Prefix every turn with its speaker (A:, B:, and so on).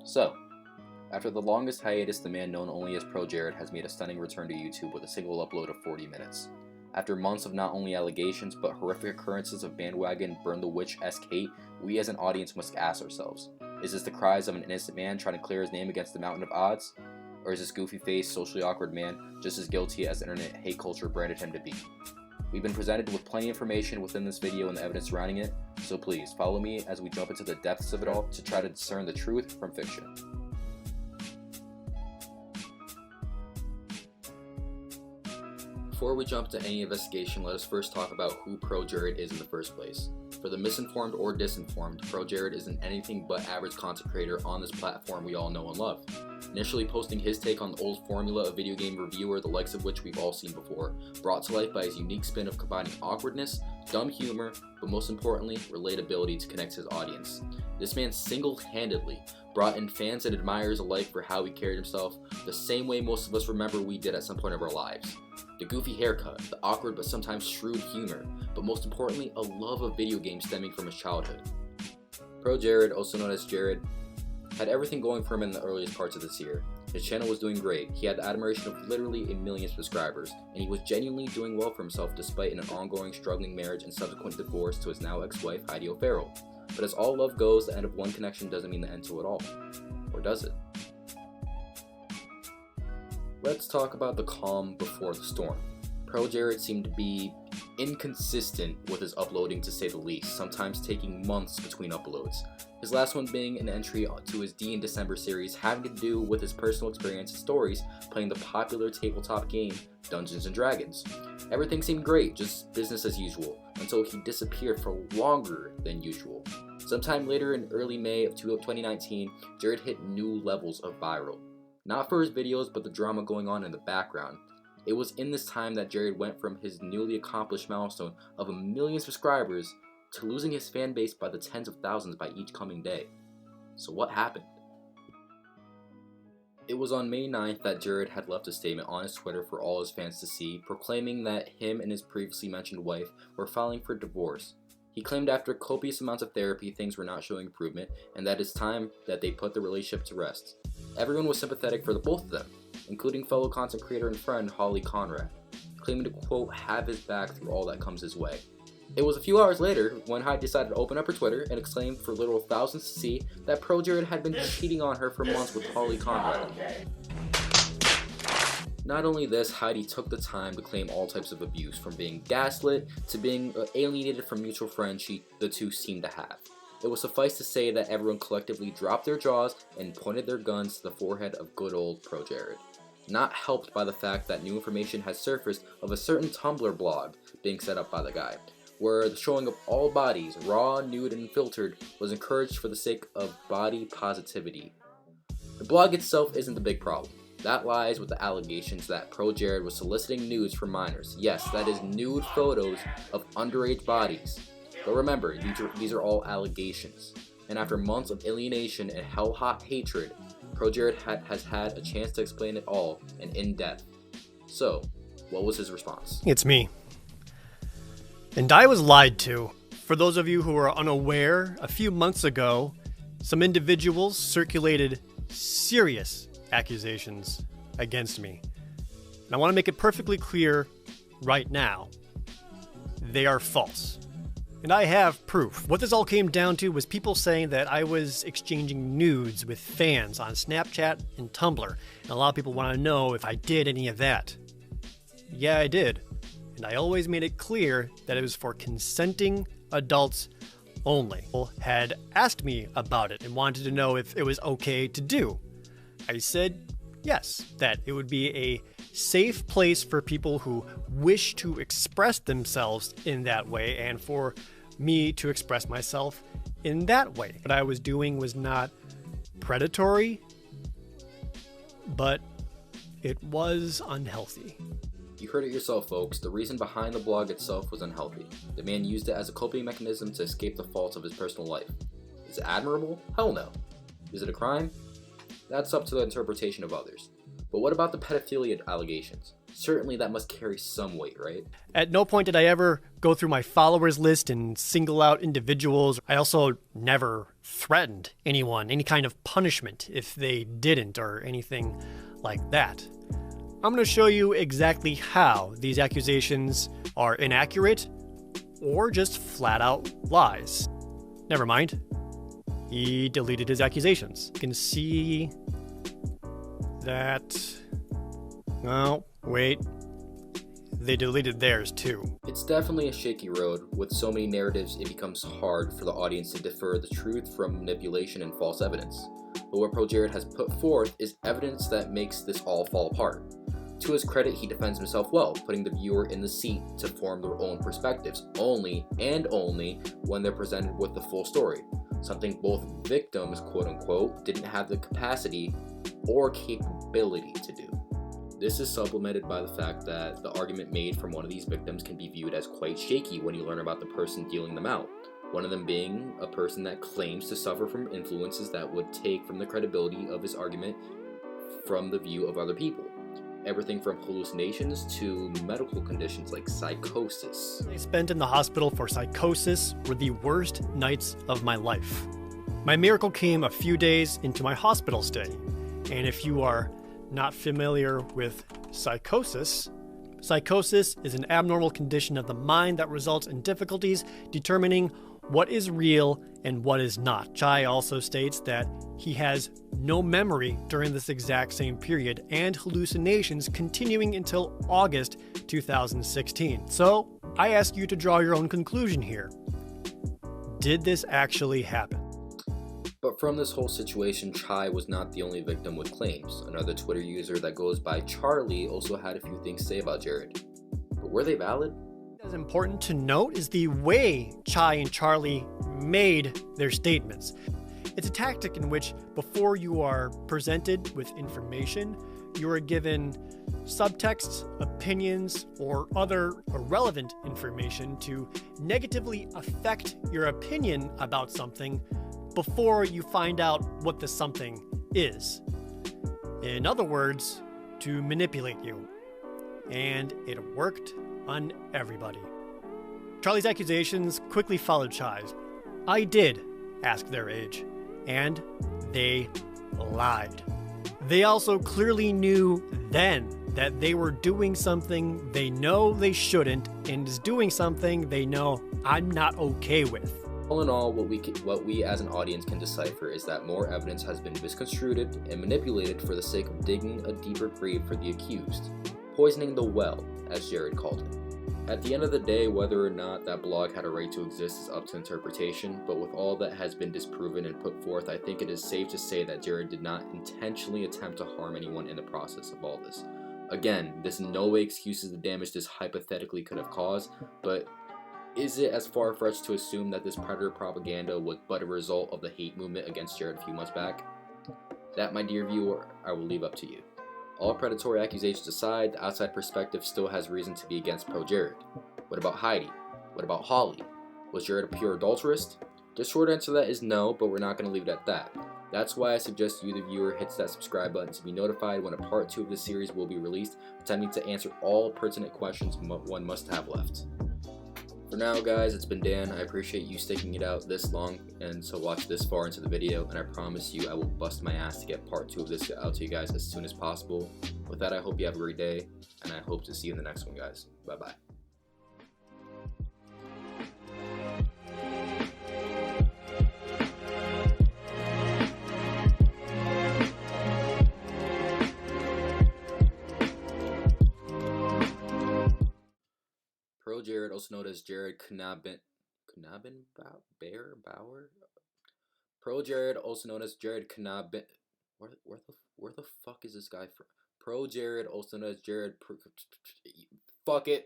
A: So, after the longest hiatus, the man known only as ProJared has made a stunning return to YouTube with a single upload of 40 minutes. After months of not only allegations, but horrific occurrences of bandwagon burn the witch-esque hate, we as an audience must ask ourselves, is this the cries of an innocent man trying to clear his name against the mountain of odds? Or is this goofy-faced, socially awkward man just as guilty as internet hate culture branded him to be? We've been presented with plenty of information within this video and the evidence surrounding it, so please follow me as we jump into the depths of it all to try to discern the truth from fiction. Before we jump to any investigation, let us first talk about who ProJared is in the first place. For the misinformed or disinformed, ProJared is an anything but average content creator on this platform we all know and love. Initially posting his take on the old formula of video game reviewer, the likes of which we've all seen before, brought to life by his unique spin of combining awkwardness, dumb humor, but most importantly, relatability to connect his audience. This man single-handedly brought in fans and admirers alike for how he carried himself, the same way most of us remember we did at some point of our lives. The goofy haircut, the awkward but sometimes shrewd humor, but most importantly, a love of video games stemming from his childhood. ProJared, also known as Jared, had everything going for him in the earliest parts of this year. His channel was doing great, he had the admiration of literally a million subscribers, and he was genuinely doing well for himself despite an ongoing struggling marriage and subsequent divorce to his now ex-wife Heidi O'Farrell. But as all love goes, the end of one connection doesn't mean the end to it all. Or does it? Let's talk about the calm before the storm. ProJared seemed to be inconsistent with his uploading, to say the least, sometimes taking months between uploads. His last one being an entry to his D in December series having to do with his personal experience and stories playing the popular tabletop game Dungeons & Dragons. Everything seemed great, just business as usual, until he disappeared for longer than usual. Sometime later in early May of 2019, Jared hit new levels of viral. Not for his videos, but the drama going on in the background. It was in this time that Jared went from his newly accomplished milestone of 1 million subscribers to losing his fan base by the tens of thousands by each coming day. So what happened? It was on May 9th that Jared had left a statement on his Twitter for all his fans to see, proclaiming that him and his previously mentioned wife were filing for divorce. He claimed after copious amounts of therapy things were not showing improvement, and that it's time that they put the relationship to rest. Everyone was sympathetic for the both of them, including fellow content creator and friend Holly Conrad, claiming to quote, have his back through all that comes his way. It was a few hours later when Heidi decided to open up her Twitter and exclaim for literal thousands to see that ProJared had been cheating on her for months with Holly Conrad. Not only this, Heidi took the time to claim all types of abuse, from being gaslit to being alienated from mutual friends the two seemed to have. It will suffice to say that everyone collectively dropped their jaws and pointed their guns to the forehead of good old ProJared. Not helped by the fact that new information has surfaced of a certain Tumblr blog being set up by the guy, where the showing of all bodies, raw, nude, and unfiltered, was encouraged for the sake of body positivity. The blog itself isn't the big problem. That lies with the allegations that ProJared was soliciting nudes from minors. Yes, that is nude photos of underage bodies. But remember, these are all allegations. And after months of alienation and hell-hot hatred, ProJared has had a chance to explain it all and in depth. So, what was his response?
B: It's me. And I was lied to. For those of you who are unaware, a few months ago, some individuals circulated serious accusations against me. And I want to make it perfectly clear right now. They are false. And I have proof. What this all came down to was people saying that I was exchanging nudes with fans on Snapchat and Tumblr. And a lot of people want to know if I did any of that. Yeah, I did. And I always made it clear that it was for consenting adults only. People had asked me about it and wanted to know if it was okay to do. I said yes, that it would be a safe place for people who wish to express themselves in that way and for me to express myself in that way. What I was doing was not predatory, but it was unhealthy.
A: You heard it yourself, folks. The reason behind the blog itself was unhealthy. The man used it as a coping mechanism to escape the faults of his personal life. Is it admirable? Hell no. Is it a crime? That's up to the interpretation of others. But what about the pedophilia allegations? Certainly that must carry some weight, right?
B: At no point did I ever go through my followers list and single out individuals. I also never threatened anyone, any kind of punishment if they didn't or anything like that. I'm going to show you exactly how these accusations are inaccurate or just flat out lies. Never mind. He deleted his accusations. You can see that... Oh, wait. They deleted theirs too.
A: It's definitely a shaky road. With so many narratives, it becomes hard for the audience to defer the truth from manipulation and false evidence. But what ProJared has put forth is evidence that makes this all fall apart. To his credit, he defends himself well, putting the viewer in the seat to form their own perspectives, only when they're presented with the full story. Something both victims, quote unquote, didn't have the capacity or capability to do. This is supplemented by the fact that the argument made from one of these victims can be viewed as quite shaky when you learn about the person dealing them out. One of them being a person that claims to suffer from influences that would take from the credibility of his argument from the view of other people. Everything from hallucinations to medical conditions like psychosis.
B: I spent in the hospital for psychosis were the worst nights of my life. My miracle came a few days into my hospital stay, and if you are not familiar with psychosis, psychosis is an abnormal condition of the mind that results in difficulties determining what is real and what is not. Chai also states that he has no memory during this exact same period and hallucinations continuing until August 2016. So, I ask you to draw your own conclusion here. Did this actually happen?
A: But from this whole situation, Chai was not the only victim with claims. Another Twitter user that goes by Charlie also had a few things to say about Jared. But were they valid?
B: What is important to note is the way Chai and Charlie made their statements. It's a tactic in which, before you are presented with information, you are given subtexts, opinions, or other irrelevant information to negatively affect your opinion about something before you find out what the something is. In other words, to manipulate you. And it worked on everybody. Charlie's accusations quickly followed Chai's. I did ask their age, and they lied. They also clearly knew then that they were doing something they know they shouldn't, and is doing something they know I'm not okay with.
A: All in all, what we as an audience can decipher is that more evidence has been misconstrued and manipulated for the sake of digging a deeper grave for the accused, poisoning the well, as Jared called it. At the end of the day, whether or not that blog had a right to exist is up to interpretation, but with all that has been disproven and put forth, I think it is safe to say that Jared did not intentionally attempt to harm anyone in the process of all this. Again, this in no way excuses the damage this hypothetically could have caused, but is it as far-fetched to assume that this predator propaganda was but a result of the hate movement against Jared a few months back? That, my dear viewer, I will leave up to you. All predatory accusations aside, the outside perspective still has reason to be against ProJared. What about Heidi? What about Holly? Was Jared a pure adulterist? The short answer to that is no, but we're not going to leave it at that. That's why I suggest you, the viewer, hits that subscribe button to be notified when a part 2 of this series will be released, attempting to answer all pertinent questions one must have left. For now, guys, it's been Dan. I appreciate you sticking it out this long and to watch this far into the video, and I promise you I will bust my ass to get part 2 of this out to you guys as soon as possible. With that, I hope you have a great day, and I hope to see you in the next one, guys. Bye-bye. ProJared, also known as Jared Bauer? ProJared, also known as Jared where the fuck is this guy from? ProJared, also known as Jared fuck it.